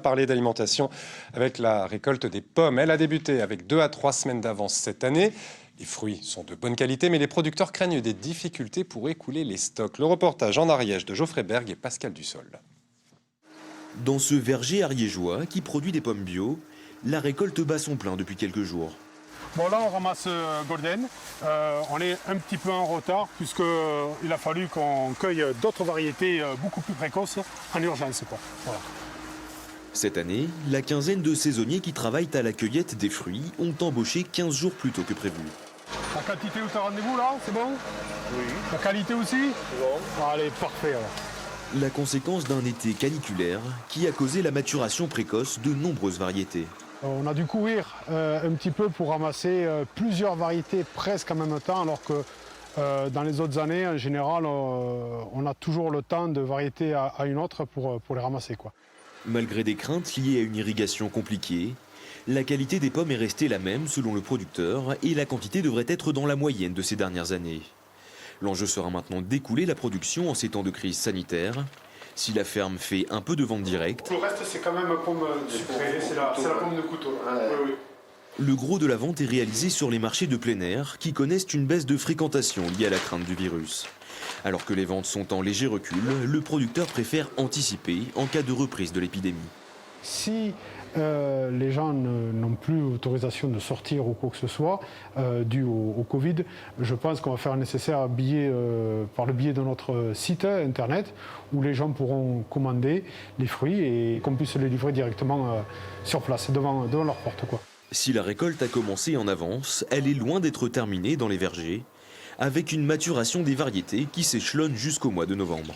Parler d'alimentation avec la récolte des pommes. Elle a débuté avec 2 à 3 semaines d'avance cette année. Les fruits sont de bonne qualité, mais les producteurs craignent des difficultés pour écouler les stocks. Le reportage en Ariège de Geoffrey Berg et Pascal Dussol. Dans ce verger ariégeois qui produit des pommes bio, la récolte bat son plein depuis quelques jours. Bon, là on ramasse Golden, on est un petit peu en retard puisqu'il a fallu qu'on cueille d'autres variétés beaucoup plus précoces en urgence, quoi. Voilà. Cette année, la quinzaine de saisonniers qui travaillent à la cueillette des fruits ont embauché 15 jours plus tôt que prévu. La quantité où tu as rendez-vous là, c'est bon? Oui. La qualité aussi? C'est bon. Allez, parfait alors. La conséquence d'un été caniculaire qui a causé la maturation précoce de nombreuses variétés. On a dû courir un petit peu pour ramasser plusieurs variétés presque en même temps, alors que dans les autres années, en général, on a toujours le temps de variété à une autre pour les ramasser, quoi. Malgré des craintes liées à une irrigation compliquée, la qualité des pommes est restée la même selon le producteur et la quantité devrait être dans la moyenne de ces dernières années. L'enjeu sera maintenant d'écouler la production en ces temps de crise sanitaire. Si la ferme fait un peu de vente directe, Le reste, c'est quand même pomme sucrée, c'est la pomme de couteau. Oui. le gros de la vente est réalisé sur les marchés de plein air qui connaissent une baisse de fréquentation liée à la crainte du virus. Alors que les ventes sont en léger recul, le producteur préfère anticiper en cas de reprise de l'épidémie. Si les gens n'ont plus autorisation de sortir ou quoi que ce soit dû au Covid, je pense qu'on va faire un nécessaire billet par le biais de notre site internet où les gens pourront commander les fruits et qu'on puisse les livrer directement sur place, devant leur porte, quoi. Si la récolte a commencé en avance, elle est loin d'être terminée dans les vergers, avec une maturation des variétés qui s'échelonne jusqu'au mois de novembre.